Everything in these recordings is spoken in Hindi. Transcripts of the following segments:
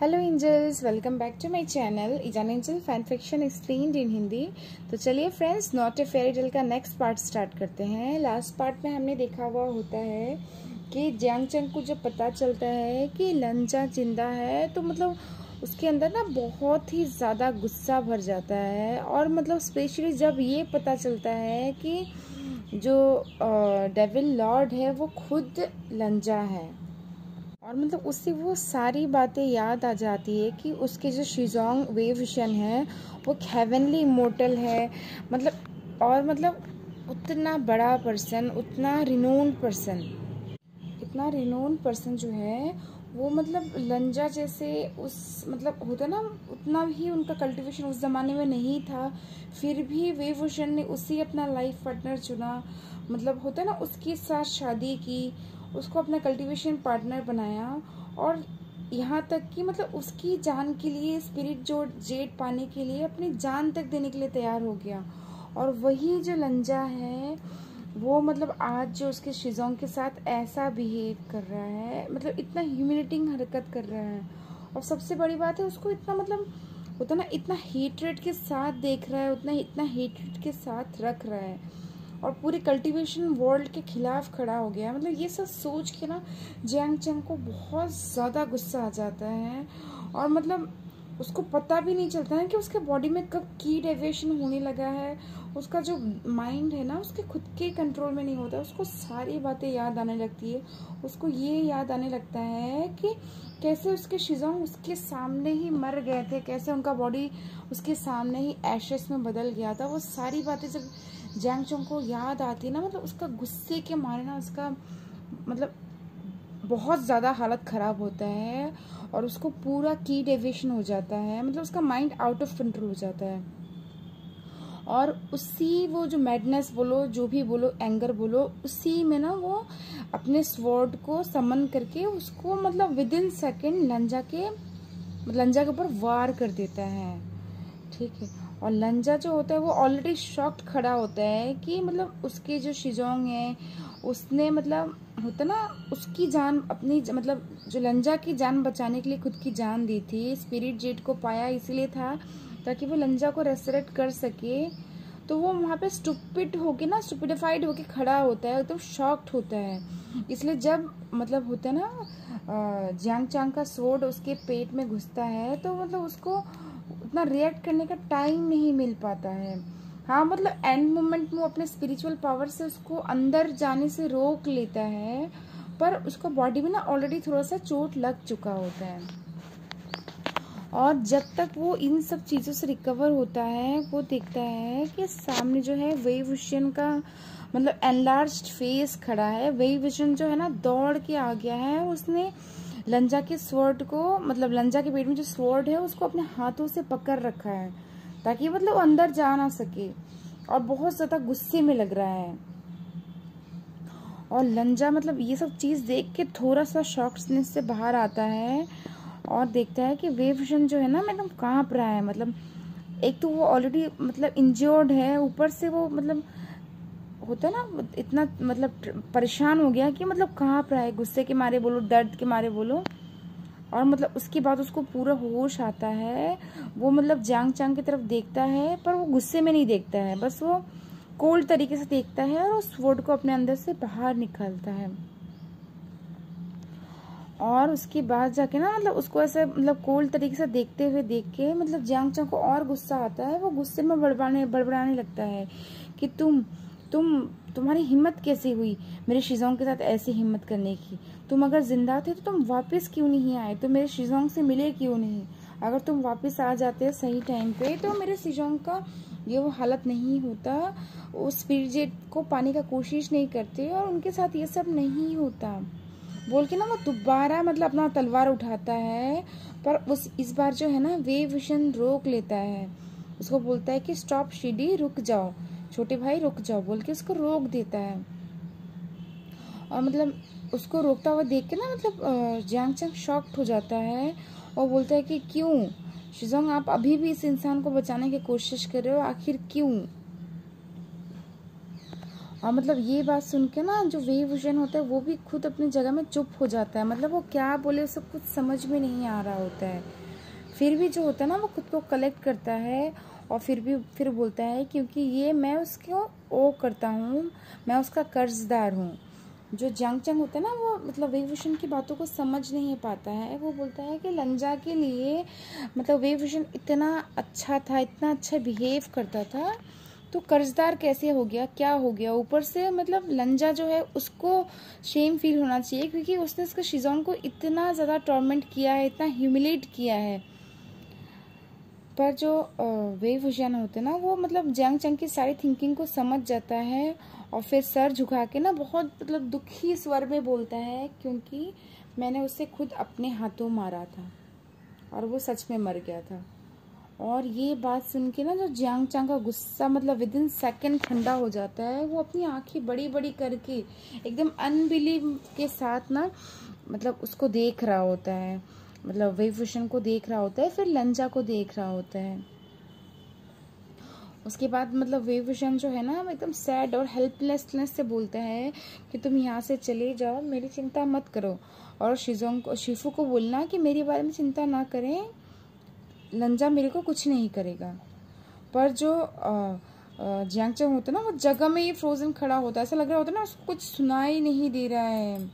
Hello angels, welcome back to my channel इजान angel fan fiction explained in Hindi. तो चलिए friends, not a fairy tale का नेक्स्ट पार्ट स्टार्ट करते हैं। लास्ट पार्ट में हमने देखा हुआ होता है कि जियांग चंग को जब पता चलता है कि लंजा जिंदा है तो उसके अंदर ना बहुत ही ज़्यादा गुस्सा भर जाता है। और स्पेशली जब ये पता चलता है कि जो डेविल लॉर्ड है वो खुद लंजा है, और उससे वो सारी बातें याद आ जाती है कि उसके जो शिजोंग वे विशन है वो हेवनली इमोर्टल है। उतना बड़ा पर्सन, इतना रिनोन पर्सन जो है वो लंजा जैसे उस होता ना, उतना ही उनका कल्टीवेशन उस ज़माने में नहीं था, फिर भी वे विशन ने उसी अपना लाइफ पार्टनर चुना। होता ना, उसके साथ शादी की, उसको अपना कल्टीवेशन पार्टनर बनाया, और यहाँ तक कि उसकी जान के लिए, स्पिरिट जो जेड पाने के लिए अपनी जान तक देने के लिए तैयार हो गया। और वही जो लंजा है वो आज जो उसके शिजोंग के साथ ऐसा बिहेव कर रहा है, इतना ह्यूमिलेटिंग हरकत कर रहा है। और सबसे बड़ी बात है, उसको इतना होता ना, इतना हेट्रेड के साथ देख रहा है, इतना हेट्रेड के साथ रख रहा है, और पूरे कल्टीवेशन वर्ल्ड के खिलाफ खड़ा हो गया। ये सब सोच के ना जियांग चंग को बहुत ज़्यादा गुस्सा आ जाता है। और उसको पता भी नहीं चलता है कि उसके बॉडी में कब की डेविएशन होने लगा है। उसका जो माइंड है ना, उसके खुद के कंट्रोल में नहीं होता, उसको सारी बातें याद आने लगती है। उसको ये याद आने लगता है कि कैसे उसके शिजोंग उसके सामने ही मर गए थे, कैसे उनका बॉडी उसके सामने ही एशेस में बदल गया था। वो सारी बातें जब जियांग चंग को याद आती है ना, उसका गुस्से के मारे ना उसका बहुत ज़्यादा हालत ख़राब होता है, और उसको पूरा की डेविएशन हो जाता है। उसका माइंड आउट ऑफ कंट्रोल हो जाता है। और उसी वो जो मैडनेस बोलो, जो भी बोलो, एंगर बोलो, उसी में ना वो अपने स्वॉर्ड को समन करके उसको विद इन सेकेंड लंजा के ऊपर वार कर देता है। ठीक है। और लंजा जो होता है वो ऑलरेडी शॉक्ड खड़ा होता है कि उसके जो शिजोंग है उसने होता ना, उसकी जान अपनी जो लंजा की जान बचाने के लिए खुद की जान दी थी। स्पिरिट जेड को पाया इसलिए था ताकि वो लंजा को रेसरेक्ट कर सके। तो वो वहाँ पे स्टुपिडिफाइड होके खड़ा होता है, एकदम शॉक्ड होता है। इसलिए जब होता है ना, जियांग चंग का स्वॉर्ड उसके पेट में घुसता है तो उसको उतना रिएक्ट करने का टाइम नहीं मिल पाता है। हाँ, एंड मोमेंट में वो अपने स्पिरिचुअल पावर से उसको अंदर जाने से रोक लेता है, पर उसको बॉडी में ना ऑलरेडी थोड़ा सा चोट लग चुका होता है। और जब तक वो इन सब चीज़ों से रिकवर होता है, वो देखता है कि सामने जो है वे विशन का एनलार्ज्ड फेस खड़ा है। वे विशन जो है ना दौड़ के आ गया है, उसने लंजा के स्वॉर्ड को लंजा के पेट में जो स्वॉर्ड है उसको अपने हाथों से पकड़ रखा है ताकि अंदर जा ना सके, और बहुत ज़्यादा गुस्से में लग रहा है। और लंजा ये सब चीज़ देख के थोड़ा सा शॉक्सनेस से बाहर आता है, और देखता है कि वे विशन जो है ना काँप रहा है। एक तो वो ऑलरेडी इंजर्ड है, ऊपर से वो होता है ना, इतना परेशान हो गया कि काँप रहा है, गुस्से के मारे बोलो, दर्द के मारे बोलो। और उसके बाद उसको पूरा होश आता है। वो जियांग चंग की तरफ देखता है, पर वो गुस्से में नहीं देखता है, बस वो कोल्ड तरीके से देखता है और उस स्वॉर्ड को अपने अंदर से बाहर निकालता है। और उसके बाद जाके ना उसको ऐसे कोल्ड तरीके से देखते हुए देख के जियांग चंग को और गुस्सा आता है। वो गुस्से में बड़बड़ाने लगता है कि तुम्हारी हिम्मत कैसे हुई मेरे शिजोंग के साथ ऐसी हिम्मत करने की? तुम अगर जिंदा थे तो तुम वापस क्यों नहीं आए? तुम मेरे शिजोंग से मिले क्यों नहीं? अगर तुम वापस आ जाते सही टाइम पे तो मेरे शिजोंग का ये वो हालत नहीं होता, वो स्पिरिट जेड को पाने का कोशिश नहीं करते और उनके साथ ये सब नहीं होता, बोल के ना वो दोबारा अपना तलवार उठाता है। पर इस बार जो है ना वे विशन रोक लेता है, उसको बोलता है कि स्टॉप शिडी, रुक जाओ छोटे भाई, रुक जाओ, बोल के उसको रोक देता है। और उसको रोकता हुआ देख के ना जियांग चंग शॉक्ड हो जाता है और बोलता है कि क्यों शिजोंग, आप अभी भी इस इंसान को बचाने की कोशिश कर रहे हो, आखिर क्यों? और मतलब ये बात सुन के ना जो वेवविजन होता है वो भी खुद अपनी जगह में चुप हो जाता है, मतलब वो क्या बोले उसे कुछ समझ में नहीं आ रहा होता है। फिर भी जो होता है ना वो खुद को कलेक्ट करता है और फिर बोलता है क्योंकि ये मैं उसको ओ करता हूँ, मैं उसका कर्जदार हूँ। जो जियांग चैंग होता है ना वो मतलब वेवविजन की बातों को समझ नहीं पाता है। वो बोलता है कि लंजा के लिए मतलब वेवविजन इतना अच्छा था, इतना अच्छा बिहेव करता था, तो कर्जदार कैसे हो गया, क्या हो गया। ऊपर से मतलब लंजा जो है उसको शेम फील होना चाहिए क्योंकि उसने उसके शिजोंग को इतना ज़्यादा टॉर्मेंट किया है, इतना ह्यूमिलेट किया है। पर जो वेवविजन होते हैं ना वो मतलब जियांग चैंग की सारी थिंकिंग को समझ जाता है और फिर सर झुका के ना बहुत मतलब दुखी स्वर में बोलता है क्योंकि मैंने उसे खुद अपने हाथों मारा था और वो सच में मर गया था। और ये बात सुन के ना जो जियांग चैंग का गुस्सा मतलब विद इन सेकेंड ठंडा हो जाता है। वो अपनी आंखें बड़ी बड़ी करके एकदम अनबिलीव के साथ ना मतलब उसको देख रहा होता है, मतलब वेवविजन को देख रहा होता है, फिर लंजा को देख रहा होता है। उसके बाद मतलब वेवविजन जो है ना एकदम सैड और हेल्पलेसनेस से बोलता है कि तुम यहाँ से चले जाओ, मेरी चिंता मत करो, और शिफू को बोलना कि मेरे बारे में चिंता ना करें, लंजा मेरे को कुछ नहीं करेगा। पर जो जियांग चैंग होता है ना वो जगह में ये फ्रोजन खड़ा होता है, ऐसा लग रहा होता है ना उसको कुछ सुनाई नहीं दे रहा है।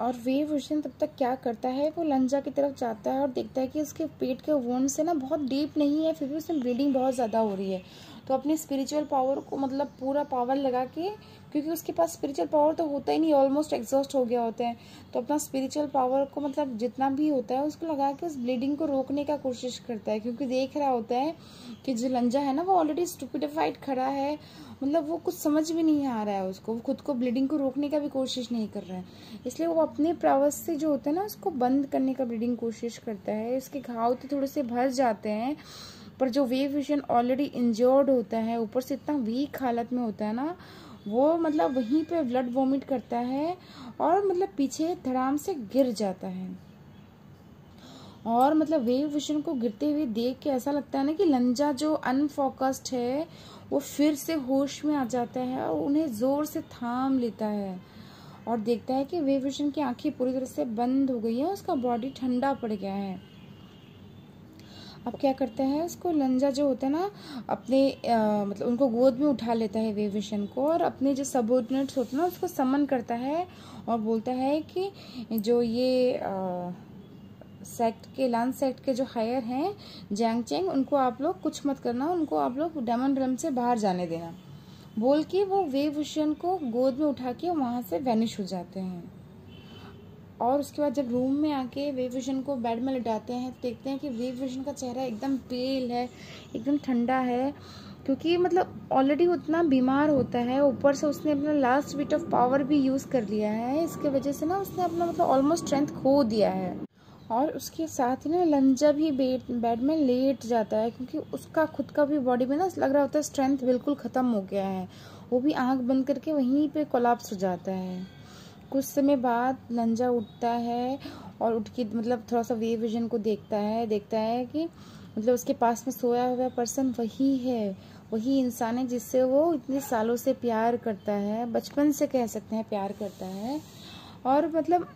और वेवविजन तब तक क्या करता है, वो लंजा की तरफ जाता है और देखता है कि उसके पेट के वोंड से ना बहुत डीप नहीं है, फिर भी उसमें ब्लीडिंग बहुत ज़्यादा हो रही है। तो अपनी स्पिरिचुअल पावर को मतलब पूरा पावर लगा के, क्योंकि उसके पास स्पिरिचुअल पावर तो होता ही नहीं, ऑलमोस्ट एग्जॉस्ट हो गया होता है, तो अपना स्पिरिचुअल पावर को मतलब जितना भी होता है उसको लगा के उस ब्लीडिंग को रोकने का कोशिश करता है। क्योंकि देख रहा होता है कि जो लंजा है ना वो ऑलरेडी स्टूपिडिफाइड खड़ा है, मतलब वो कुछ समझ में नहीं आ रहा है उसको, वो खुद को ब्लीडिंग को रोकने का भी कोशिश नहीं कर रहा है। इसलिए वो अपने प्रयास से जो होता है ना उसको बंद करने का ब्लीडिंग कोशिश करता है। उसके घाव तो थोड़े से भर जाते हैं, पर जो वेवविजन ऑलरेडी इंजर्ड होता है, ऊपर से इतना वीक हालत में होता है ना, वो मतलब वहीं पे ब्लड वॉमिट करता है और मतलब पीछे धड़ाम से गिर जाता है। और मतलब वेवविजन को गिरते हुए देख के ऐसा लगता है ना कि लंजा जो अनफोकस्ड है वो फिर से होश में आ जाता है और उन्हें जोर से थाम लेता है और देखता है कि वेवविजन की आंखें पूरी तरह से बंद हो गई है, उसका बॉडी ठंडा पड़ गया है। अब क्या करता है, उसको लंजा जो होता है ना अपने मतलब उनको गोद में उठा लेता है वेवविजन को, और अपने जो सबऑर्डिनेट्स होते हैं ना उसको समन करता है और बोलता है कि जो ये सेक्ट के लान सेक्ट के जो हायर हैं जियांग चैंग, उनको आप लोग कुछ मत करना, उनको आप लोग डेमन रम से बाहर जाने देना, बोल के वो वेवविजन को गोद में उठा के वहां से वैनिश हो जाते हैं। और उसके बाद जब रूम में आके वेवविजन को बेड में लिटाते हैं तो देखते हैं कि वेवविजन का चेहरा एकदम पेल है, एकदम ठंडा है, क्योंकि मतलब ऑलरेडी उतना बीमार होता है, ऊपर से उसने अपना लास्ट बिट ऑफ पावर भी यूज़ कर लिया है। इसके वजह से ना उसने अपना मतलब ऑलमोस्ट स्ट्रेंथ खो दिया है। और उसके साथ ही ना लंजा भी बेड में लेट जाता है, क्योंकि उसका खुद का भी बॉडी में ना लग रहा होता है स्ट्रेंथ बिल्कुल ख़त्म हो गया है। वो भी आंख बंद करके वहीं पे कोलैप्स हो जाता है। कुछ समय बाद लंजा उठता है और उठ के मतलब थोड़ा सा वेवविजन को देखता है कि मतलब उसके पास में सोया हुआ पर्सन वही है, वही इंसान है जिससे वो इतने सालों से प्यार करता है, बचपन से कह सकते हैं प्यार करता है। और मतलब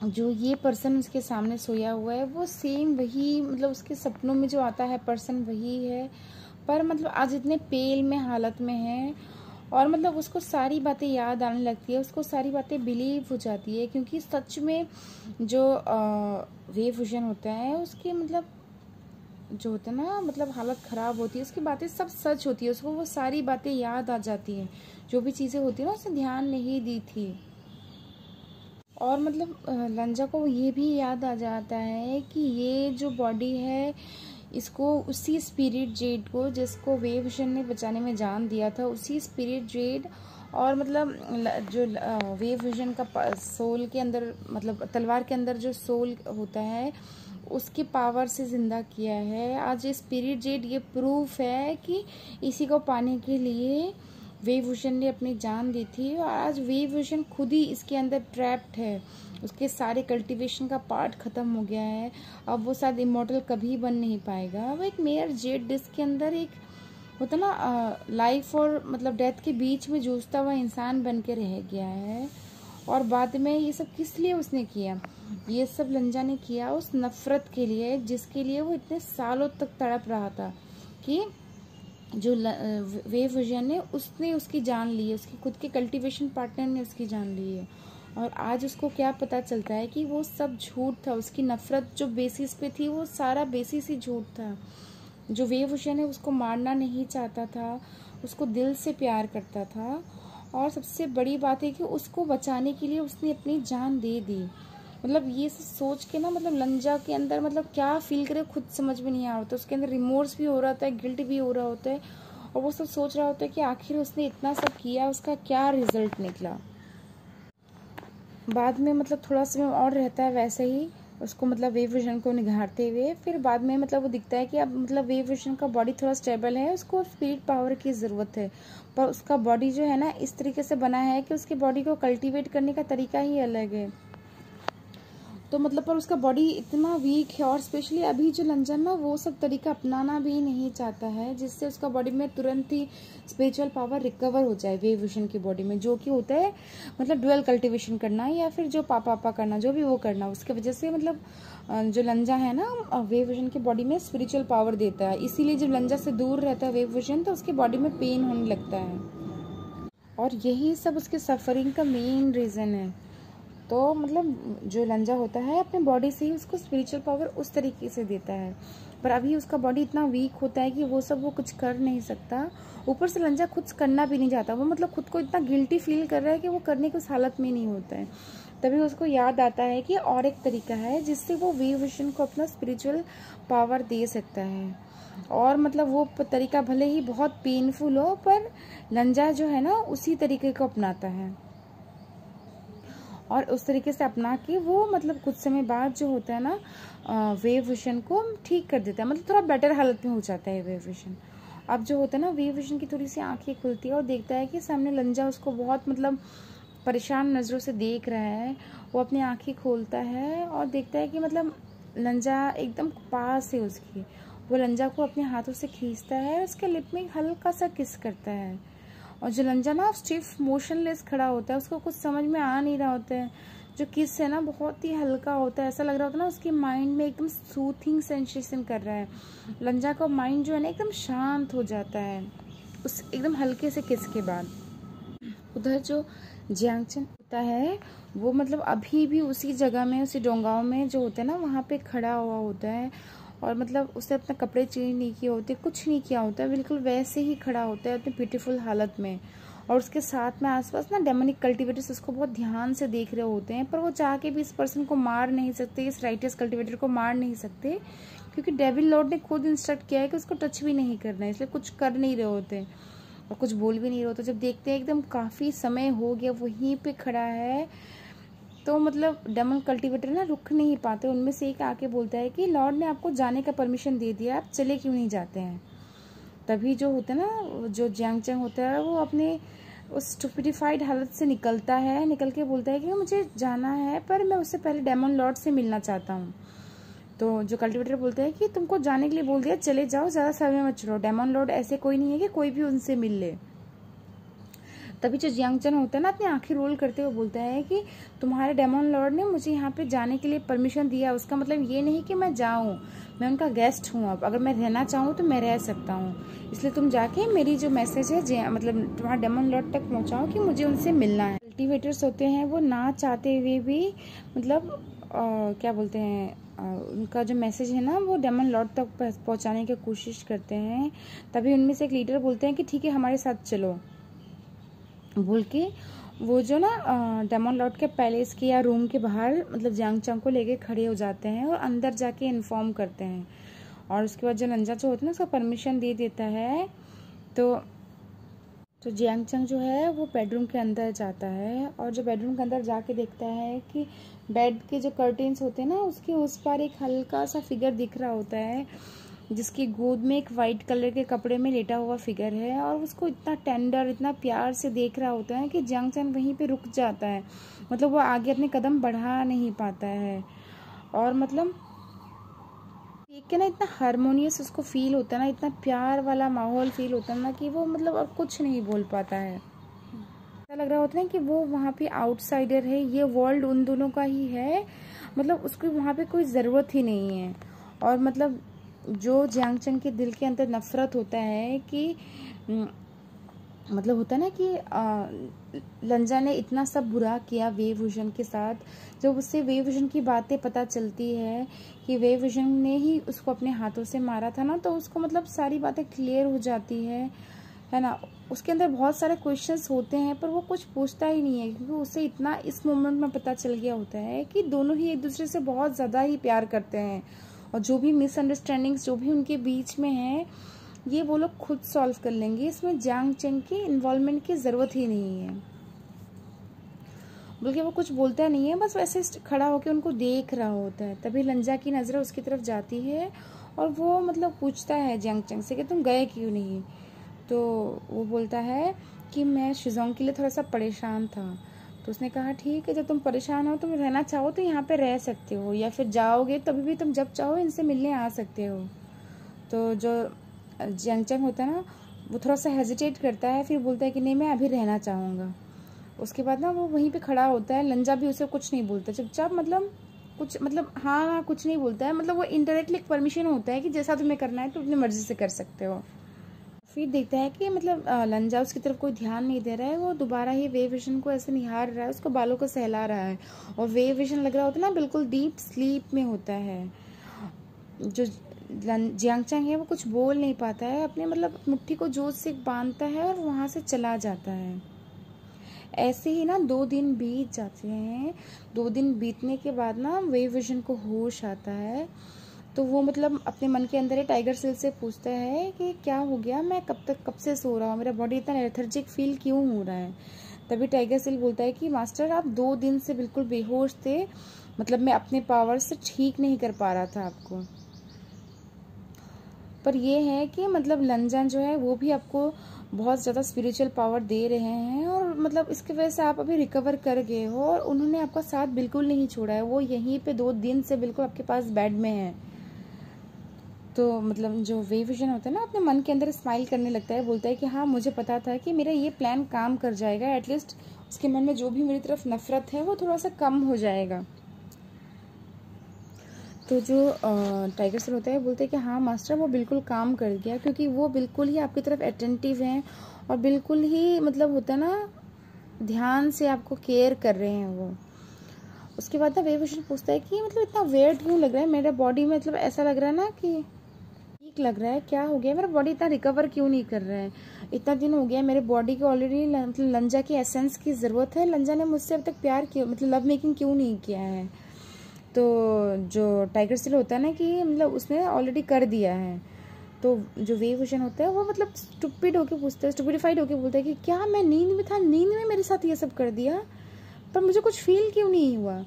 जो ये पर्सन उसके सामने सोया हुआ है वो सेम वही मतलब उसके सपनों में जो आता है पर्सन वही है, पर मतलब आज इतने पेल में हालत में है और मतलब उसको सारी बातें याद आने लगती है, उसको सारी बातें बिलीव हो जाती है, क्योंकि सच में जो वेवविजन होता है उसके मतलब जो होता है ना मतलब हालत ख़राब होती है, उसकी बातें सब सच होती है, उसको वो सारी बातें याद आ जाती हैं, जो भी चीज़ें होती है ना उसने ध्यान नहीं दी थी। और मतलब लंजा को ये भी याद आ जाता है कि ये जो बॉडी है इसको उसी स्पिरिट जेड को जिसको वेवविजन ने बचाने में जान दिया था, उसी स्पिरिट जेड और मतलब जो वेवविजन का सोल के अंदर मतलब तलवार के अंदर जो सोल होता है उसकी पावर से ज़िंदा किया है। आज ये स्पिरिट जेड ये प्रूफ है कि इसी को पाने के लिए वेवविजन ने अपनी जान दी थी, और आज वेवविजन खुद ही इसके अंदर ट्रैप्ड है, उसके सारे कल्टीवेशन का पार्ट ख़त्म हो गया है, अब वो शायद इमॉर्टल कभी बन नहीं पाएगा। वो एक मेयर जेड डिस्क के अंदर एक होता ना लाइफ और मतलब डेथ के बीच में जूझता हुआ इंसान बन के रह गया है। और बाद में ये सब किस लिए उसने किया? ये सब लंजा ने किया उस नफरत के लिए जिसके लिए वो इतने सालों तक तड़प रहा था, कि जो वेव विजन ने उसने उसकी जान ली है, उसकी खुद के कल्टीवेशन पार्टनर ने उसकी जान ली है। और आज उसको क्या पता चलता है कि वो सब झूठ था, उसकी नफरत जो बेसिस पे थी वो सारा बेसिस ही झूठ था। जो वेव विजन है उसको मारना नहीं चाहता था, उसको दिल से प्यार करता था। और सबसे बड़ी बात है कि उसको बचाने के लिए उसने अपनी जान दे दी। मतलब ये सोच के ना, मतलब लंजा के अंदर मतलब क्या फील करे खुद समझ में नहीं आ रहा होता। उसके अंदर रिमोर्स भी हो रहा होता है, गिल्ट भी हो रहा होता है, और वो सब सोच रहा होता है कि आखिर उसने इतना सब किया, उसका क्या रिजल्ट निकला। बाद में मतलब थोड़ा समय और रहता है वैसे ही उसको, मतलब वेव विजन को निगारते हुए। फिर बाद में मतलब वो दिखता है कि अब मतलब वेव विजन का बॉडी थोड़ा स्टेबल है, उसको स्पिरिट पावर की ज़रूरत है, पर उसका बॉडी जो है ना इस तरीके से बना है कि उसके बॉडी को कल्टीवेट करने का तरीका ही अलग है। तो मतलब पर उसका बॉडी इतना वीक है, और स्पेशली अभी जो लंजन ना वो सब तरीका अपनाना भी नहीं चाहता है, जिससे उसका बॉडी में तुरंत ही स्पिरिचुअल पावर रिकवर हो जाए वेव विजन की बॉडी में, जो कि होता है मतलब डुअल कल्टीवेशन करना या फिर जो पापा करना, जो भी वो करना, उसके वजह से मतलब जो लंजा है ना वेव विजन की बॉडी में स्पिरिचुअल पावर देता है। इसीलिए जब लंजा से दूर रहता है वेव विजन तो उसकी बॉडी में पेन होने लगता है, और यही सब उसके सफरिंग का मेन रीज़न है। तो मतलब जो लंजा होता है अपने बॉडी से ही उसको स्पिरिचुअल पावर उस तरीके से देता है, पर अभी उसका बॉडी इतना वीक होता है कि वो सब वो कुछ कर नहीं सकता। ऊपर से लंजा खुद करना भी नहीं चाहता, वो मतलब खुद को इतना गिल्टी फील कर रहा है कि वो करने की उस हालत में नहीं होता है। तभी उसको याद आता है कि और एक तरीका है जिससे वो वेव विजन को अपना स्पिरिचुअल पावर दे सकता है। और मतलब वो तरीका भले ही बहुत पेनफुल हो, पर लंजा जो है ना उसी तरीके को अपनाता है, और उस तरीके से अपना के वो मतलब कुछ समय बाद जो होता है ना वेव विजन को ठीक कर देता है, मतलब थोड़ा बेटर हालत में हो जाता है वेव विजन। अब जो होता है ना वेव विजन की थोड़ी सी आंखें खुलती है और देखता है कि सामने लंजा उसको बहुत मतलब परेशान नज़रों से देख रहा है। वो अपनी आंखें खोलता है और देखता है कि मतलब लंजा एकदम पास है उसकी। वो लंजा को अपने हाथों से खींचता है, उसके लिप में हल्का सा किस करता है, और जो लंजा ना स्टिफ मोशनलेस खड़ा होता है, उसको कुछ समझ में आ नहीं रहा होता है। जो किस है ना बहुत ही हल्का होता है, ऐसा लग रहा होता है ना उसके माइंड में एकदम सूथिंग सेंसेशन कर रहा है। लंजा का माइंड जो है ना एकदम शांत हो जाता है उस एकदम हल्के से किस के बाद। उधर जो जियांगचन होता है वो मतलब अभी भी उसी जगह में, उसी डोंगाओं में जो होता है ना वहाँ पे खड़ा हुआ होता है, और मतलब उसने अपने कपड़े चेंज नहीं किए होते, कुछ नहीं किया होता है, बिल्कुल वैसे ही खड़ा होता है अपनी ब्यूटीफुल हालत में। और उसके साथ में आसपास ना डेमोनिक कल्टीवेटर्स उसको बहुत ध्यान से देख रहे होते हैं, पर वो चाह के भी इस पर्सन को मार नहीं सकते, इस राइटस कल्टीवेटर को मार नहीं सकते, क्योंकि डेविल लॉर्ड ने खुद इंस्ट्रक्ट किया है कि उसको टच भी नहीं करना है, इसलिए कुछ कर नहीं रहे होते और कुछ बोल भी नहीं रहे होते। जब देखते हैं एकदम काफ़ी समय हो गया वहीं पे खड़ा है, तो मतलब डेमन कल्टीवेटर ना रुक नहीं पाते। उनमें से एक आके बोलता है कि लॉर्ड ने आपको जाने का परमिशन दे दिया, आप चले क्यों नहीं जाते हैं। तभी जो होता है ना जो जियांगचन होता है वो अपने उस स्टूपिडिफाइड हालत से निकलता है, निकल के बोलता है कि मुझे जाना है पर मैं उससे पहले डेमन लॉर्ड से मिलना चाहता हूँ। तो जो कल्टीवेटर बोलते हैं कि तुमको जाने के लिए बोल दिया, चले जाओ, ज़्यादा समय मत चलो, डेमन लॉर्ड ऐसे कोई नहीं है कि कोई भी उनसे मिल ले। तभी जो जियांगचन होता है ना अपनी आंखें रोल करते हुए बोलता है कि तुम्हारे डेमन लॉर्ड ने मुझे यहाँ पे जाने के लिए परमिशन दिया, उसका मतलब ये नहीं कि मैं जाऊँ, मैं उनका गेस्ट हूँ, अब अगर मैं रहना चाहूँ तो मैं रह सकता हूँ, इसलिए तुम जाके मेरी जो मैसेज है मतलब तुम्हारे डेमन लॉर्ड तक पहुँचाओ कि मुझे उनसे मिलना है। कल्टीवेटर्स होते हैं वो ना चाहते हुए भी मतलब क्या बोलते हैं उनका जो मैसेज है ना वो डेमन लॉर्ड तक पहुँचाने की कोशिश करते हैं। तभी उनमें से एक लीडर बोलते हैं कि ठीक है हमारे साथ चलो बोल के वो जो ना डेमन लॉर्ड के पैलेस के या रूम के बाहर मतलब जियांगचन को लेके खड़े हो जाते हैं और अंदर जाके इन्फॉर्म करते हैं। और उसके बाद जो लंजा जो होता है ना उसको परमिशन दे देता है। तो जियांगचन जो है वो बेडरूम के अंदर जाता है, और जो बेडरूम के अंदर जाके देखता है कि बेड के जो कर्टेन्स होते हैं ना उसके उस पार एक हल्का सा फिगर दिख रहा होता है, जिसकी गोद में एक वाइट कलर के कपड़े में लेटा हुआ फिगर है, और उसको इतना टेंडर इतना प्यार से देख रहा होता है कि जियांगचन वहीं पे रुक जाता है, मतलब वो आगे अपने कदम बढ़ा नहीं पाता है। और मतलब देख के ना इतना हारमोनियस उसको फील होता है ना, इतना प्यार वाला माहौल फील होता है ना कि वो मतलब और कुछ नहीं बोल पाता है। ऐसा लग रहा होता है कि वो वहाँ पे आउटसाइडर है, ये वर्ल्ड उन दोनों का ही है, मतलब उसको वहाँ पे कोई ज़रूरत ही नहीं है। और मतलब जो जियांग चंग के दिल के अंदर नफरत होता है कि मतलब होता है ना कि लंजा ने इतना सब बुरा किया वे विजन के साथ। जब उससे वे विजन की बातें पता चलती है कि वे विजन ने ही उसको अपने हाथों से मारा था ना, तो उसको मतलब सारी बातें क्लियर हो जाती है ना। उसके अंदर बहुत सारे क्वेश्चंस होते हैं पर वो कुछ पूछता ही नहीं है, क्योंकि उसे इतना इस मोमेंट में पता चल गया होता है कि दोनों ही एक दूसरे से बहुत ज़्यादा ही प्यार करते हैं। और जो भी मिसअंडरस्टैंडिंग्स जो भी उनके बीच में है, ये वो लोग खुद सॉल्व कर लेंगे, इसमें जियांग चंग की इन्वॉल्वमेंट की ज़रूरत ही नहीं है। बल्कि वो कुछ बोलता नहीं है, बस वैसे खड़ा होकर उनको देख रहा होता है। तभी लंजा की नज़र उसकी तरफ जाती है और वो मतलब पूछता है जियांग चंग से कि तुम गए क्यों नहीं। तो वो बोलता है कि मैं शिजोंग के लिए थोड़ा सा परेशान था। तो उसने कहा ठीक है, जब तुम परेशान हो, तुम रहना चाहो तो यहाँ पे रह सकते हो, या फिर जाओगे तभी भी तुम जब चाहो इनसे मिलने आ सकते हो। तो जो जियांग चंग होता है ना, वो थोड़ा सा हेजिटेट करता है, फिर बोलता है कि नहीं मैं अभी रहना चाहूँगा। उसके बाद ना वो वहीं पे खड़ा होता है। लंजा भी उसे कुछ नहीं बोलता, चुपचाप मतलब कुछ मतलब हाँ कुछ नहीं बोलता है, मतलब वो इनडायरेक्टली एक परमिशन होता है कि जैसा तुम्हें करना है तो अपनी मर्जी से कर सकते हो। फिर देखता है कि मतलब लंजा उसकी तरफ कोई ध्यान नहीं दे रहा है, वो दोबारा ही वे विजन को ऐसे निहार रहा है, उसको बालों को सहला रहा है। और वे विजन लग रहा होता है ना बिल्कुल डीप स्लीप में होता है। जो जियांग चंग है वो कुछ बोल नहीं पाता है, अपने मतलब मुट्ठी को जोर से बांधता है और वहाँ से चला जाता है। ऐसे ही ना 2 दिन बीत जाते हैं। 2 दिन बीतने के बाद ना वे विजन को होश आता है। तो वो मतलब अपने मन के अंदर ही टाइगर सेल से पूछता है कि क्या हो गया, मैं कब से सो रहा हूँ, मेरा बॉडी इतना लेथर्जिक फील क्यों हो रहा है। तभी टाइगर सेल बोलता है कि मास्टर आप 2 दिन से बिल्कुल बेहोश थे, मतलब मैं अपने पावर से ठीक नहीं कर पा रहा था आपको। पर ये है कि मतलब लंजन जो है वो भी आपको बहुत ज़्यादा स्पिरिचुअल पावर दे रहे हैं, और मतलब इसकी वजह से आप अभी रिकवर कर गए हो, और उन्होंने आपका साथ बिल्कुल नहीं छोड़ा है। वो यहीं पे 2 दिन से बिल्कुल आपके पास बेड में है। तो मतलब जो वे विजन होता है ना, अपने मन के अंदर स्माइल करने लगता है, बोलता है कि हाँ मुझे पता था कि मेरा ये प्लान काम कर जाएगा, एटलीस्ट उसके मन में जो भी मेरी तरफ नफरत है वो थोड़ा सा कम हो जाएगा। तो जो टाइगर सेल होता है बोलते हैं कि हाँ मास्टर वो बिल्कुल काम कर गया, क्योंकि वो बिल्कुल ही आपकी तरफ अटेंटिव हैं और बिल्कुल ही मतलब होता है ना ध्यान से आपको केयर कर रहे हैं वो। उसके बाद ना वे विजन पूछता है कि मतलब इतना वेट क्यों लग रहा है मेरा बॉडी में, मतलब ऐसा लग रहा है ना कि ठीक लग रहा है, क्या हो गया मेरा बॉडी इतना रिकवर क्यों नहीं कर रहा है। इतना दिन हो गया मेरे बॉडी को ऑलरेडी मतलब लंजा की एसेंस की ज़रूरत है, लंजा ने मुझसे अब तक प्यार क्यों मतलब लव मेकिंग क्यों नहीं किया है। तो जो टाइगर सेल होता है ना कि मतलब उसने ऑलरेडी कर दिया है। तो जो वे विजन होता है वो मतलब स्टूपिड होके पूछता है, स्टूपिडिफाइड होके बोलता है कि क्या मैं नींद में था, नींद में मेरे साथ ये सब कर दिया, पर मुझे कुछ फील क्यों नहीं हुआ।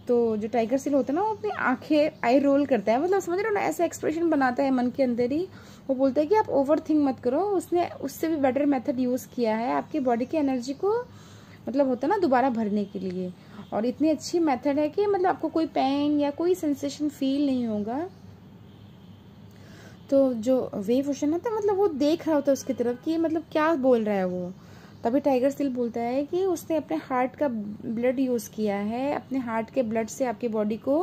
तो जो टाइगर सेल होता है ना वो अपनी आंखें आई रोल करता है, मतलब समझ रहे हो ना, ऐसा एक्सप्रेशन बनाता है मन के अंदर ही। वो बोलता है कि आप ओवर थिंक मत करो, उसने उससे भी बेटर मेथड यूज़ किया है आपकी बॉडी की एनर्जी को मतलब होता है ना दोबारा भरने के लिए, और इतनी अच्छी मेथड है कि मतलब आपको कोई पेन या कोई सेंसेशन फील नहीं होगा। तो जो वे विजन है तो मतलब वो देख रहा होता है उसकी तरफ कि मतलब क्या बोल रहा है वो। तभी टाइगर सेल बोलता है कि उसने अपने हार्ट का ब्लड यूज़ किया है, अपने हार्ट के ब्लड से आपकी बॉडी को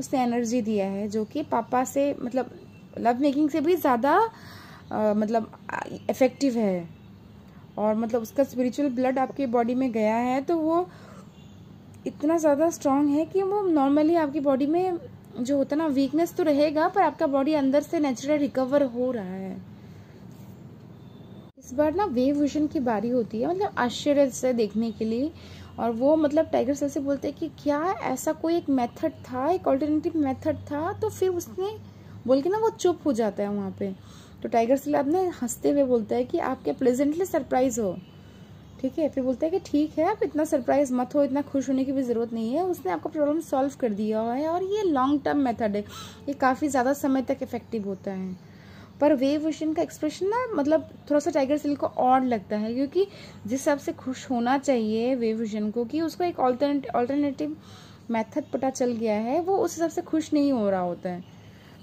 उसने एनर्जी दिया है, जो कि पापा से मतलब लव मेकिंग से भी ज़्यादा मतलब इफ़ेक्टिव है। और मतलब उसका स्पिरिचुअल ब्लड आपकी बॉडी में गया है तो वो इतना ज़्यादा स्ट्रांग है कि वो नॉर्मली आपकी बॉडी में जो होता है ना वीकनेस तो रहेगा, पर आपका बॉडी अंदर से नेचुरल रिकवर हो रहा है। इस बार ना वे विजन की बारी होती है मतलब आश्चर्य से देखने के लिए, और वो मतलब टाइगर सेल से बोलते हैं कि क्या ऐसा कोई एक मेथड था, एक ऑल्टरनेटिव मेथड था। तो फिर उसने बोल के ना वो चुप हो जाता है वहाँ पे। तो टाइगर सेल अपने हंसते हुए बोलता है कि आप क्या प्लेजेंटली सरप्राइज हो, ठीक है। फिर बोलता है कि ठीक है आप इतना सरप्राइज मत हो, इतना खुश होने की भी ज़रूरत नहीं है, उसने आपका प्रॉब्लम सॉल्व कर दिया है, और ये लॉन्ग टर्म मेथड है, ये काफ़ी ज़्यादा समय तक इफेक्टिव होता है। पर वे विजन का एक्सप्रेशन ना मतलब थोड़ा सा टाइगर सेल को ऑड लगता है, क्योंकि जिस हिसाब से खुश होना चाहिए वे विजन को कि उसको एक ऑल्टरनेटिव मेथड पता चल गया है, वो उस हिसाब से खुश नहीं हो रहा होता है।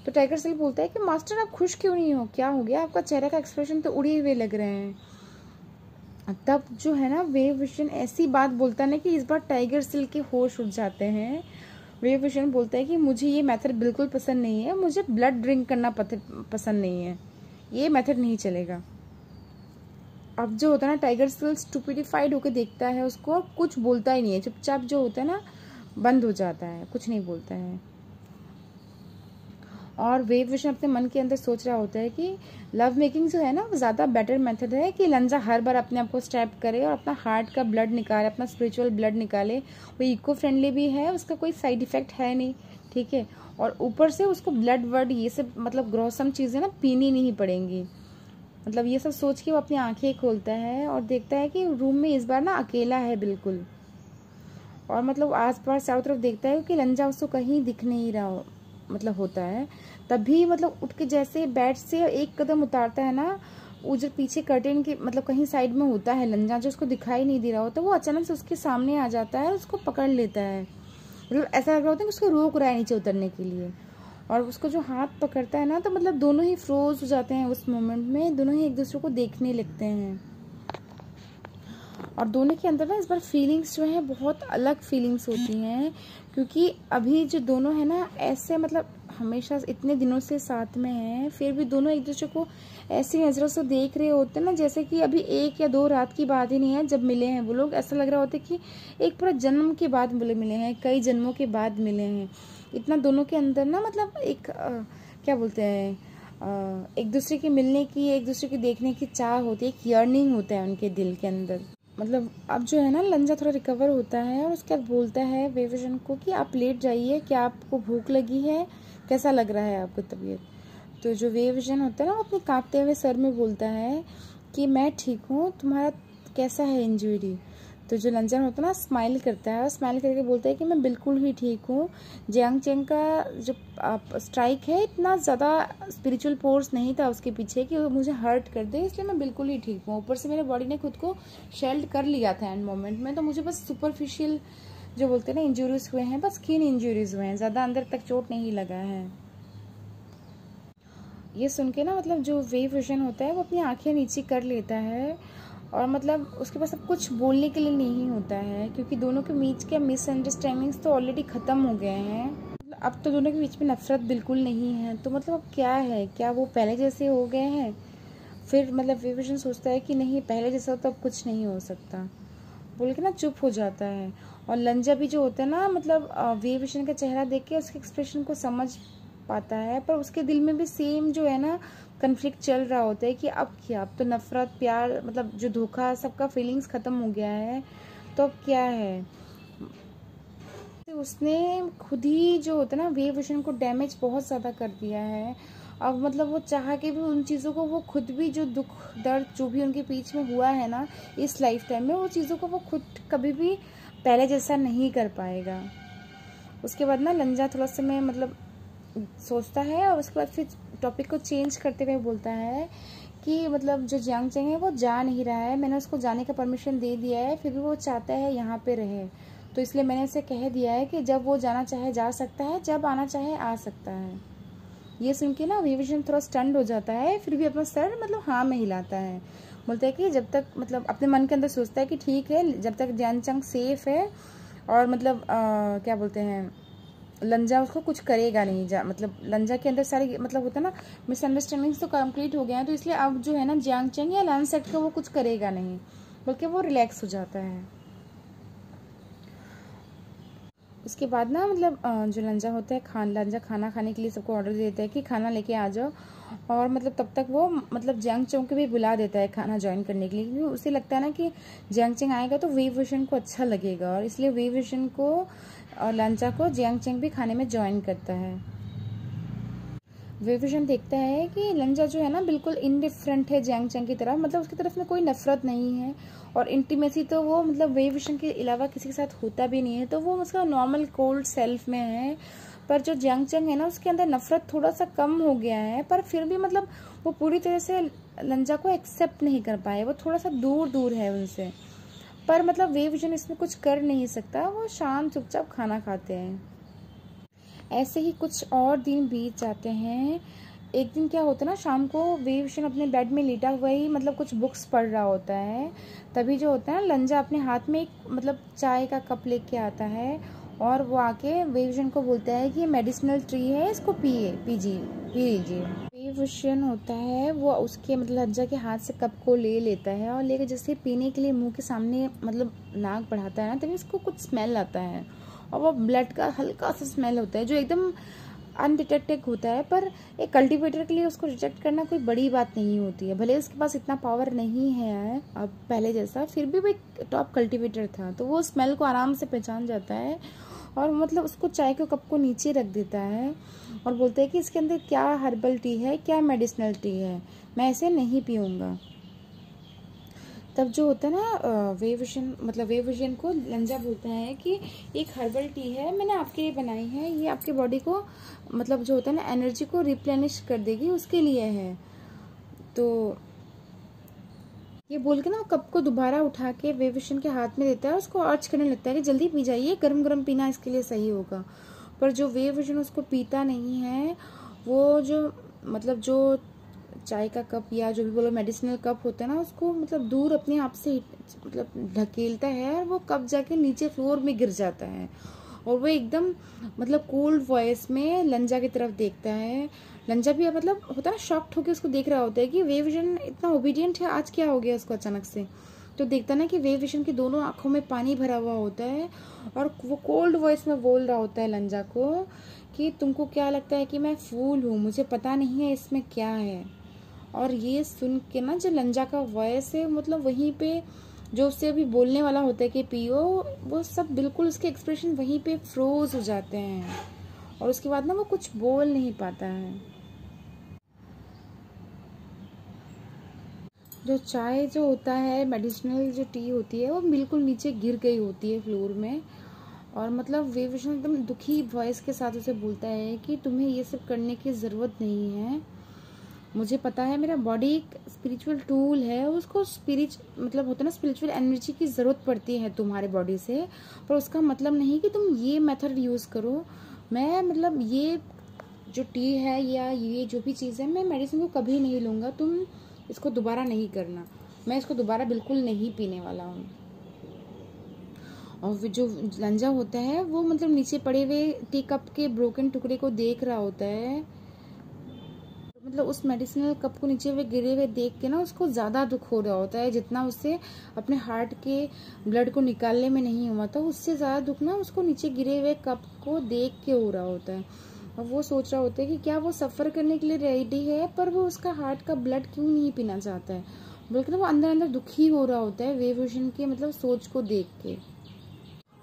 तो टाइगर सेल बोलता है कि मास्टर आप खुश क्यों नहीं हो, क्या हो गया, आपका चेहरे का एक्सप्रेशन तो उड़े हुए लग रहे हैं। तब जो है ना वेव विजन ऐसी बात बोलता है ना कि इस बार टाइगर सेल के होश उड़ जाते हैं। वेव विजन बोलता है कि मुझे ये मेथड बिल्कुल पसंद नहीं है, मुझे ब्लड ड्रिंक करना पसंद नहीं है, ये मेथड नहीं चलेगा। अब जो होता है ना टाइगर सेल स्टूपिडिफाइड होकर देखता है उसको, कुछ बोलता ही नहीं है, चुपचाप जो होता है ना बंद हो जाता है, कुछ नहीं बोलता है। और वेव विजन अपने मन के अंदर सोच रहा होता है कि लव मेकिंग जो है ना वो ज़्यादा बेटर मेथड है कि लंजा हर बार अपने आप को स्टैप करे और अपना हार्ट का ब्लड निकाले, अपना स्पिरिचुअल ब्लड निकाले। वो इको फ्रेंडली भी है, उसका कोई साइड इफेक्ट है नहीं, ठीक है। और ऊपर से उसको ब्लड वर्ड ये सब मतलब ग्रोसम चीज़ें ना पीनी नहीं पड़ेंगी। मतलब ये सब सोच के वो अपनी आंखें खोलता है और देखता है कि रूम में इस बार ना अकेला है बिल्कुल। और मतलब आस पास चारों तरफ देखता है कि लंजा उसको कहीं दिख नहीं रहा मतलब होता है। तभी मतलब उठ के जैसे बेड से एक कदम उतारता है ना, वो जो पीछे कर्टेन के मतलब कहीं साइड में होता है लंजा जो उसको दिखाई नहीं दे रहा होता, वो अचानक से उसके सामने आ जाता है, उसको पकड़ लेता है। मतलब ऐसा लग रहा होता है कि उसको रोक रहा है नीचे उतरने के लिए। और उसको जो हाथ पकड़ता है ना तो मतलब दोनों ही फ्रोज हो जाते हैं उस मोमेंट में, दोनों ही एक दूसरे को देखने लगते हैं। और दोनों के अंदर ना इस बार फीलिंग्स जो है बहुत अलग फीलिंग्स होती हैं, क्योंकि अभी जो दोनों है ना ऐसे मतलब हमेशा इतने दिनों से साथ में हैं, फिर भी दोनों एक दूसरे को ऐसी नज़रों से देख रहे होते हैं ना जैसे कि अभी 1 या 2 रात की बात ही नहीं है जब मिले हैं वो लोग। ऐसा लग रहा होता है कि एक पूरा जन्म के बाद मिले हैं, कई जन्मों के बाद मिले हैं। इतना दोनों के अंदर ना मतलब एक क्या बोलते हैं एक दूसरे के मिलने की, एक दूसरे के देखने की चाह होती है, एक यर्निंग होता है उनके दिल के अंदर। मतलब अब जो है ना लंजा थोड़ा रिकवर होता है और उसके बाद बोलता है वेव विजन को कि आप लेट जाइए, क्या आपको भूख लगी है, कैसा लग रहा है आपको तबीयत। तो जो वेव विजन होता है ना वो अपने कांपते हुए सर में बोलता है कि मैं ठीक हूँ, तुम्हारा कैसा है इंजरी। तो जो लंजन होता है ना स्माइल करता है और स्माइल करके बोलता है कि मैं बिल्कुल ही ठीक हूँ, जियांग चेंग का जो स्ट्राइक है इतना ज़्यादा स्पिरिचुअल फोर्स नहीं था उसके पीछे कि वो मुझे हर्ट कर दे, इसलिए मैं बिल्कुल ही ठीक हूँ। ऊपर से मेरे बॉडी ने खुद को शेल्ड कर लिया था एंड मोमेंट में, तो मुझे बस सुपरफिशियल जो बोलते हैं ना इंजरीज हुए हैं, बस स्किन इंजरीज हुए हैं, ज़्यादा अंदर तक चोट नहीं लगा है। ये सुन के ना मतलब जो वेव विजन होता है वो अपनी आंखें नीचे कर लेता है और मतलब उसके पास अब कुछ बोलने के लिए नहीं होता है, क्योंकि दोनों के बीच के मिसअंडरस्टैंडिंग्स तो ऑलरेडी ख़त्म हो गए हैं। अब तो दोनों के बीच में नफरत बिल्कुल नहीं है, तो मतलब अब क्या है, क्या वो पहले जैसे हो गए हैं। फिर मतलब वेव विजन सोचता है कि नहीं पहले जैसा तो अब कुछ नहीं हो सकता, बोल के ना चुप हो जाता है। और लंजा भी जो होता है ना मतलब वेव विजन का चेहरा देख के उसके एक्सप्रेशन को समझ पाता है, पर उसके दिल में भी सेम जो है ना कन्फ्लिक्ट चल रहा होता है कि अब क्या, अब तो नफरत प्यार मतलब जो धोखा सबका फीलिंग्स खत्म हो गया है, तो अब क्या है। उसने खुद ही जो होता है ना वेव विजन को डैमेज बहुत ज़्यादा कर दिया है। अब मतलब वो चाह के भी उन चीज़ों को वो खुद भी जो दुख दर्द जो भी उनके बीच में हुआ है ना इस लाइफ टाइम में, वो चीज़ों को वो खुद कभी भी पहले जैसा नहीं कर पाएगा। उसके बाद ना लंजा थोड़ा समय मतलब सोचता है और उसके बाद फिर टॉपिक को चेंज करते हुए बोलता है कि मतलब जो जियांग चेंग है वो जा नहीं रहा है, मैंने उसको जाने का परमिशन दे दिया है, फिर भी वो चाहता है यहाँ पे रहे, तो इसलिए मैंने उसे कह दिया है कि जब वो जाना चाहे जा सकता है, जब आना चाहे आ सकता है। ये सुन के ना वेव विजन थोड़ा स्टन्ड हो जाता है, फिर भी अपना सर मतलब हाँ में हिलाता है। बोलता है कि जब तक मतलब अपने मन के अंदर सोचता है कि ठीक है जब तक जियांग चेंग सेफ है और मतलब क्या बोलते हैं लंजा उसको कुछ करेगा नहीं, मतलब लंजा के अंदर सारी मतलब होता है ना मिसअंडरस्टैंडिंग्स तो कंप्लीट हो गए हैं, तो इसलिए अब जो है ना जियांग चेंग या लैंड सेट को वो कुछ करेगा नहीं, बल्कि वो रिलैक्स हो जाता है। उसके बाद ना मतलब जो लंजा होता है लंजा खाना खाने के लिए सबको ऑर्डर देता है कि खाना लेके आ जाओ, और मतलब तब तक वो मतलब जियांग चेंग को भी बुला देता है खाना ज्वाइन करने के लिए, क्योंकि उसे लगता है ना कि जियांग चेंग आएगा तो वेव विजन को अच्छा लगेगा, और इसलिए वेव विजन को और लंजा को जियांग चेंग भी खाने में ज्वाइन करता है। वेव विजन देखता है कि लंजा जो है ना बिल्कुल इनडिफरेंट है जियांग चेंग की तरफ, मतलब उसकी तरफ में कोई नफरत नहीं है, और इंटीमेसी तो वो मतलब वेव विजन के अलावा किसी के साथ होता भी नहीं है, तो वो उसका नॉर्मल कोल्ड सेल्फ में है। पर जो जियांग चेंग है ना उसके अंदर नफरत थोड़ा सा कम हो गया है, पर फिर भी मतलब वो पूरी तरह से लंजा को एक्सेप्ट नहीं कर पाए, वो थोड़ा सा दूर दूर है उनसे। पर मतलब वेव विजन इसमें कुछ कर नहीं सकता, वो शांत चुपचाप खाना खाते हैं। ऐसे ही कुछ और दिन बीत जाते हैं। एक दिन क्या होता है ना, शाम को विभूषण अपने बेड में लेटा हुआ ही मतलब कुछ बुक्स पढ़ रहा होता है। तभी जो होता है ना, लंजा अपने हाथ में एक मतलब चाय का कप लेके आता है और वो आके विभूषण को बोलता है कि ये मेडिसिनल ट्री है, इसको पी लीजिए। विभूषण होता है वो उसके मतलब लंजा के हाथ से कप को ले लेता है और लेकर जैसे पीने के लिए मुंह के सामने मतलब नाक बढ़ाता है ना, तभी उसको कुछ स्मेल आता है और वो ब्लड का हल्का सा स्मेल होता है जो एकदम अनडिटेक्टेड होता है। पर एक कल्टीवेटर के लिए उसको डिटेक्ट करना कोई बड़ी बात नहीं होती है। भले उसके पास इतना पावर नहीं है अब पहले जैसा, फिर भी वो एक टॉप कल्टीवेटर था, तो वो स्मेल को आराम से पहचान जाता है और मतलब उसको चाय के कप को नीचे रख देता है और बोलता है कि इसके अंदर क्या हर्बल टी है, क्या मेडिसिनल टी है, मैं इसे नहीं पीऊँगा। तब जो होता है ना विभूषण को लंजा बोलता है कि एक हर्बल टी है, मैंने आपके लिए बनाई है, ये आपके बॉडी को मतलब जो होता है ना एनर्जी को रिप्लेनिश कर देगी, उसके लिए है। तो ये बोल के ना कप को दोबारा उठा के विभूषण के हाथ में देता है और उसको अर्ज करने लगता है कि जल्दी पी जाइए, गरम गरम पीना इसके लिए सही होगा। पर जो विभूषण उसको पीता नहीं है, वो जो चाय का कप या जो भी बोलो मेडिसिनल कप होता है ना, उसको मतलब दूर अपने आप से मतलब ढकेलता है और वो कप जाके नीचे फ्लोर में गिर जाता है। और वो एकदम मतलब कोल्ड वॉइस में लंजा की तरफ देखता है। लंजा भी मतलब होता है ना शॉक्ड होकर उसको देख रहा होता है कि विभूषण इतना ओबीडियंट है, आज क्या हो गया उसको अचानक से। तो देखता ना कि विभूषण की दोनों आंखों में पानी भरा हुआ होता है और वो कोल्ड वॉइस में बोल रहा होता है लंजा को कि तुमको क्या लगता है कि मैं फूल हूँ, मुझे पता नहीं है इसमें क्या है। और ये सुन के ना जो लंजा का वॉइस है मतलब वहीं पे जो उससे अभी बोलने वाला होता है कि पियो, वो सब बिल्कुल उसके एक्सप्रेशन वहीं पे फ्रोज हो जाते हैं और उसके बाद ना वो कुछ बोल नहीं पाता है। जो चाय जो होता है मेडिसिनल जो टी होती है वो बिल्कुल नीचे गिर गई होती है फ्लोर में। और मतलब विभूषण एकदम दुखी वॉइस के साथ उसे बोलता है कि तुम्हें ये सब करने की ज़रूरत नहीं है, मुझे पता है मेरा बॉडी एक स्पिरिचुअल टूल है, उसको मतलब होता है ना स्पिरिचुअल एनर्जी की ज़रूरत पड़ती है तुम्हारे बॉडी से, पर उसका मतलब नहीं कि तुम ये मेथड यूज़ करो। मैं मतलब ये जो टी है या ये जो भी चीज़ है, मैं मेडिसिन को कभी नहीं लूँगा, तुम इसको दोबारा नहीं करना, मैं इसको दोबारा बिल्कुल नहीं पीने वाला हूँ। और जो लंजा होता है वो मतलब नीचे पड़े हुए टी कप के ब्रोकन टुकड़े को देख रहा होता है। मतलब उस मेडिसिनल कप को नीचे हुए गिरे हुए देख के ना उसको ज़्यादा दुख हो रहा होता है, जितना उससे अपने हार्ट के ब्लड को निकालने में नहीं हुआ था, उससे ज़्यादा दुख ना उसको नीचे गिरे हुए कप को देख के हो रहा होता है। और वो सोच रहा होता है कि क्या वो सफ़र करने के लिए रेडी है, पर वो उसका हार्ट का ब्लड क्यों नहीं पीना चाहता है, बल्कि वो अंदर अंदर दुखी हो रहा होता है विभूषण के मतलब सोच को देख के।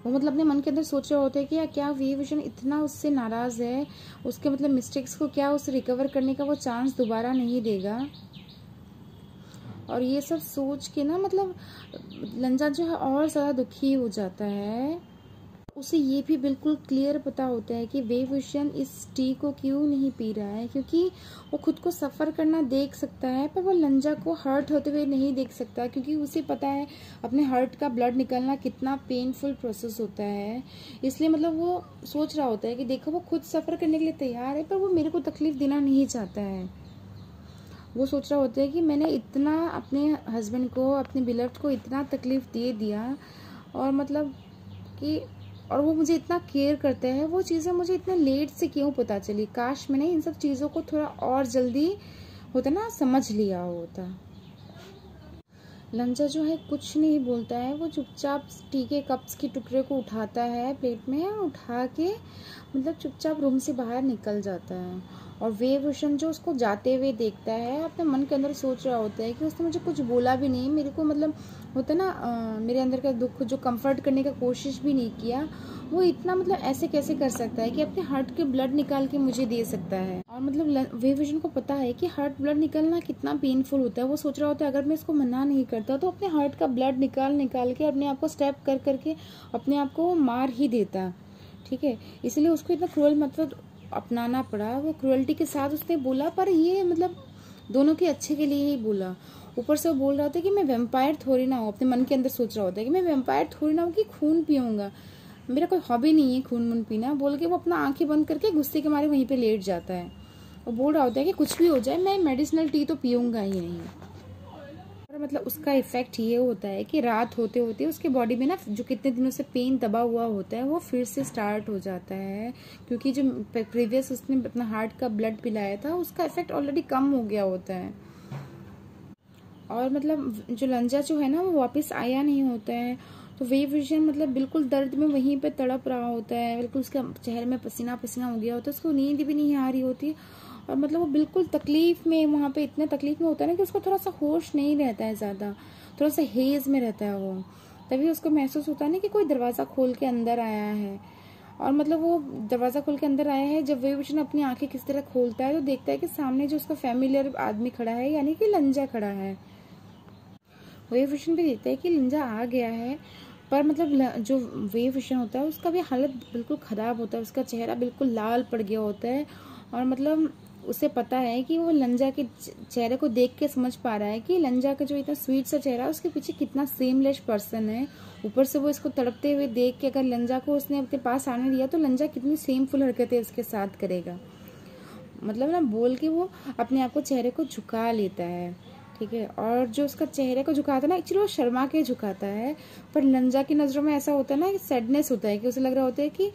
वो मतलब अपने मन के अंदर सोच रहा होता है कि क्या विभूषण इतना उससे नाराज़ है, उसके मतलब मिस्टेक्स को क्या उसे रिकवर करने का वो चांस दोबारा नहीं देगा। और ये सब सोच के ना मतलब लंजा जो है और ज़्यादा दुखी हो जाता है। उसे ये भी बिल्कुल क्लियर पता होता है कि विभूषण इस टी को क्यों नहीं पी रहा है, क्योंकि वो खुद को सफ़र करना देख सकता है पर वो लंजा को हर्ट होते हुए नहीं देख सकता, क्योंकि उसे पता है अपने हार्ट का ब्लड निकलना कितना पेनफुल प्रोसेस होता है। इसलिए मतलब वो सोच रहा होता है कि देखो वो खुद सफ़र करने के लिए तैयार है पर वो मेरे को तकलीफ़ देना नहीं चाहता है। वो सोच रहा होता है कि मैंने इतना अपने हस्बैंड को, अपने बिलव्ड को इतना तकलीफ़ दे दिया और मतलब कि और वो मुझे इतना केयर करते हैं, वो चीज़ें मुझे इतने लेट से क्यों पता चली, काश मैंने इन सब चीज़ों को थोड़ा और जल्दी होता ना समझ लिया होता। लंजा जो है कुछ नहीं बोलता है, वो चुपचाप टी के कप्स के टुकड़े को उठाता है प्लेट में, उठा के मतलब चुपचाप रूम से बाहर निकल जाता है। और विभूषण जो उसको जाते हुए देखता है अपने मन के अंदर सोच रहा होता है कि उसने मुझे कुछ बोला भी नहीं, मेरे को मतलब होता ना मेरे अंदर का दुख जो कंफर्ट करने का कोशिश भी नहीं किया, वो इतना मतलब ऐसे कैसे कर सकता है कि अपने हार्ट के ब्लड निकाल के मुझे दे सकता है। और मतलब विभूषण को पता है कि हार्ट ब्लड निकलना कितना पेनफुल होता है। वो सोच रहा होता है अगर मैं इसको मना नहीं करता तो अपने हार्ट का ब्लड निकाल के अपने आप को स्टेप कर करके अपने आप को मार ही देता, ठीक है। इसलिए उसको इतना क्रूअल मतलब अपनाना पड़ा। वो क्रूअल्टी के साथ उसने बोला, पर ये मतलब दोनों के अच्छे के लिए ही बोला। ऊपर से वो बोल रहा था कि मैं वेम्पायर थोड़ी ना हूँ, अपने मन के अंदर सोच रहा होता है कि मैं वेम्पायर थोड़ी ना हूँ कि खून पीऊँगा, मेरा कोई हॉबी नहीं है खून वून पीना बोल के वो अपना आंखें बंद करके गुस्से के मारे वहीं पे लेट जाता है और बोल रहा होता है कि कुछ भी हो जाए मैं मेडिसिनल टी तो पीऊंगा ही नहीं। और मतलब उसका इफेक्ट ये होता है कि रात होते होते उसके बॉडी में ना जो कितने दिनों से पेन दबा हुआ होता है वो फिर से स्टार्ट हो जाता है, क्योंकि जो प्रीवियस उसने अपना हार्ट का ब्लड पिलाया था उसका इफेक्ट ऑलरेडी कम हो गया होता है। और मतलब जो लंजा जो है ना वो वापस आया नहीं होता है, तो वे विजन मतलब बिल्कुल दर्द में वहीं पे तड़प रहा होता है, बिल्कुल उसके चेहरे में पसीना पसीना हो गया होता है, उसको नींद भी नहीं आ रही होती और मतलब वो बिल्कुल तकलीफ में वहाँ पे इतने तकलीफ में होता है ना कि उसको थोड़ा सा होश नहीं रहता है, ज़्यादा थोड़ा सा हेज में रहता है वो। तभी उसको महसूस होता है ना कि कोई दरवाज़ा खोल के अंदर आया है। और मतलब वो दरवाज़ा खोल के अंदर आया है, जब वे विजन अपनी आंखें किस तरह खोलता है तो देखता है कि सामने जो उसका फैमिलियर आदमी खड़ा है यानी कि लंजा खड़ा है। वे विजन भी देखता है कि लंजा आ गया है, पर मतलब जो वे विजन होता है उसका भी हालत बिल्कुल ख़राब होता है, उसका चेहरा बिल्कुल लाल पड़ गया होता है और मतलब उसे पता है कि वो लंजा के चेहरे को देख के समझ पा रहा है कि लंजा का जो इतना स्वीट सा चेहरा है उसके पीछे कितना सेमलेस पर्सन है। ऊपर से वो इसको तड़पते हुए देख के अगर लंजा को उसने अपने पास आने दिया तो लंजा कितनी सेमफुल हरकतें उसके साथ करेगा। मतलब ना बोल के वो अपने आप को चेहरे को झुका लेता है, ठीक है। और जो उसका चेहरे को झुकाता है ना एक्चुअली वो शर्मा के झुकाता है, पर लंजा की नजरों में ऐसा होता है ना कि सैडनेस होता है कि उसे लग रहा होता है कि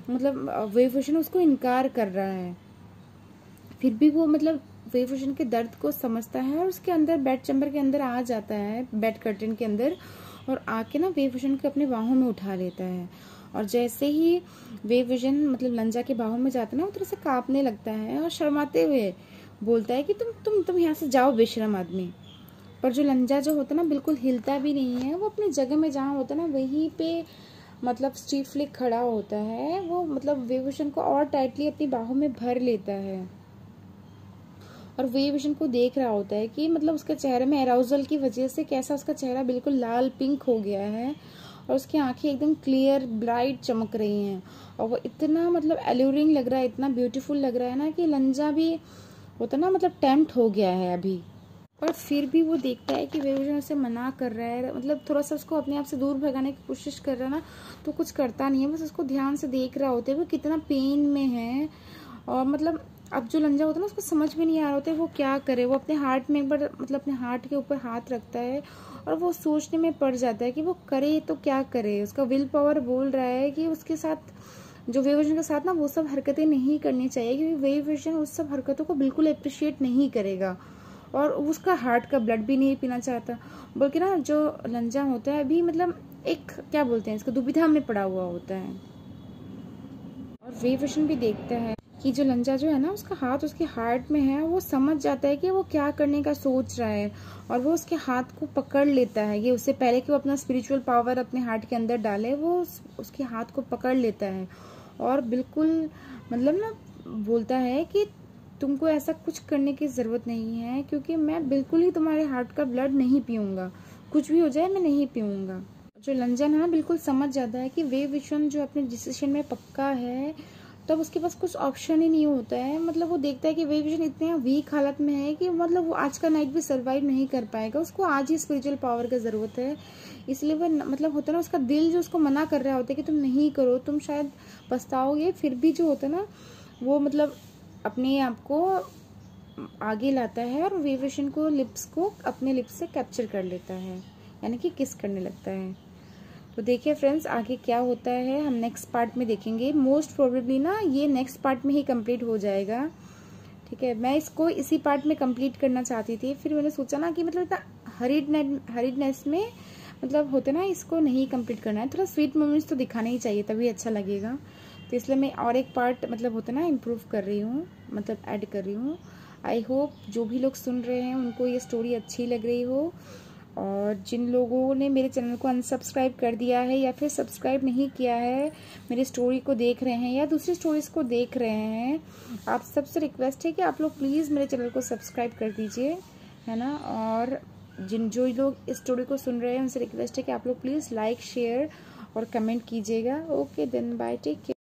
मतलब वे विजन उसको इनकार कर रहा है। फिर भी वो मतलब वे विजन के दर्द को समझता है और उसके अंदर बेड चैम्बर के अंदर आ जाता है, बेड कर्टन के अंदर, और आके ना वे विजन को अपने बाहों में उठा लेता है। और जैसे ही वे विजन मतलब लंजा के बाहों में जाता है ना वो थोड़ा सा कांपने लगता है और शर्माते हुए बोलता है कि तुम यहाँ से जाओ बेशरम आदमी। पर जो लंजा जो होता है ना बिल्कुल हिलता भी नहीं है, वो अपनी जगह में जहाँ होता है ना वहीं पे मतलब स्टीफली खड़ा होता है। वो मतलब वे विजन को और टाइटली अपनी बाहों में भर लेता है और वे विजन को देख रहा होता है कि मतलब उसके चेहरे में अराउजल की वजह से कैसा उसका चेहरा बिल्कुल लाल पिंक हो गया है और उसकी आंखें एकदम क्लियर ब्राइट चमक रही हैं और वो इतना मतलब एल्यूरिंग लग रहा है, इतना ब्यूटीफुल लग रहा है ना कि लंजा भी होता ना मतलब टेम्प्ट हो गया है अभी। पर फिर भी वो देखता है कि वे विजन उसे मना कर रहा है, मतलब थोड़ा सा उसको अपने आप से दूर भगाने की कोशिश कर रहा है ना, तो कुछ करता नहीं है, बस उसको ध्यान से देख रहा होता है वो कितना पेन में है। और मतलब अब जो लंजा होता है ना उसको समझ में नहीं आ रहा होता है वो क्या करे। वो अपने हार्ट में एक बार मतलब अपने हार्ट के ऊपर हाथ रखता है और वो सोचने में पड़ जाता है कि वो करे तो क्या करे। उसका विल पावर बोल रहा है कि उसके साथ जो वे विजन के साथ ना वो सब हरकतें नहीं करनी चाहिए, क्योंकि वे विजन उस सब हरकतों को बिल्कुल अप्रिशिएट नहीं करेगा और उसका हार्ट का ब्लड भी नहीं पीना चाहता। बल्कि ना जो लंजा होता है अभी मतलब एक क्या बोलते हैं इसको दुविधा में पड़ा हुआ होता है। और वे विजन भी देखता है कि जो लंजा जो है ना उसका हाथ उसके हार्ट में है, वो समझ जाता है कि वो क्या करने का सोच रहा है और वो उसके हाथ को पकड़ लेता है। ये उससे पहले कि वो अपना स्पिरिचुअल पावर अपने हार्ट के अंदर डाले वो उसके हाथ को पकड़ लेता है और बिल्कुल मतलब ना बोलता है कि तुमको ऐसा कुछ करने की ज़रूरत नहीं है, क्योंकि मैं बिल्कुल ही तुम्हारे हार्ट का ब्लड नहीं पीऊँगा, कुछ भी हो जाए मैं नहीं पीऊँगा। जो लंजा ना बिल्कुल समझ जाता है कि वे विजन जो अपने डिसीजन में पक्का है, तब उसके पास कुछ ऑप्शन ही नहीं होता है। मतलब वो देखता है कि वे विजन इतने वीक हालत में है कि मतलब वो आज का नाइट भी सर्वाइव नहीं कर पाएगा, उसको आज ही स्पिरिचुअल पावर की ज़रूरत है। इसलिए वो मतलब होता है ना उसका दिल जो उसको मना कर रहा होता है कि तुम नहीं करो, तुम शायद पछताओगे, फिर भी जो होता है ना वो मतलब अपने आप को आगे लाता है और वे विजन को लिप्स को अपने लिप्स से कैप्चर कर लेता है, यानी कि किस करने लगता है। तो देखिए फ्रेंड्स आगे क्या होता है हम नेक्स्ट पार्ट में देखेंगे। मोस्ट प्रोबेबली ना ये नेक्स्ट पार्ट में ही कंप्लीट हो जाएगा, ठीक है। मैं इसको इसी पार्ट में कंप्लीट करना चाहती थी, फिर मैंने सोचा ना कि मतलब इतना हरीडनेस में मतलब होते ना इसको नहीं कंप्लीट करना है, थोड़ा स्वीट मोमेंट्स तो दिखाना ही चाहिए तभी अच्छा लगेगा। तो इसलिए मैं और एक पार्ट मतलब होता ना इम्प्रूव कर रही हूँ, मतलब ऐड कर रही हूँ। आई होप जो भी लोग सुन रहे हैं उनको ये स्टोरी अच्छी लग रही हो, और जिन लोगों ने मेरे चैनल को अनसब्सक्राइब कर दिया है या फिर सब्सक्राइब नहीं किया है, मेरी स्टोरी को देख रहे हैं या दूसरी स्टोरीज़ को देख रहे हैं, आप सबसे रिक्वेस्ट है कि आप लोग प्लीज़ मेरे चैनल को सब्सक्राइब कर दीजिए, है ना। और जो लोग इस स्टोरी को सुन रहे हैं उनसे रिक्वेस्ट है कि आप लोग प्लीज़ लाइक शेयर और कमेंट कीजिएगा। Okay then bye, take care.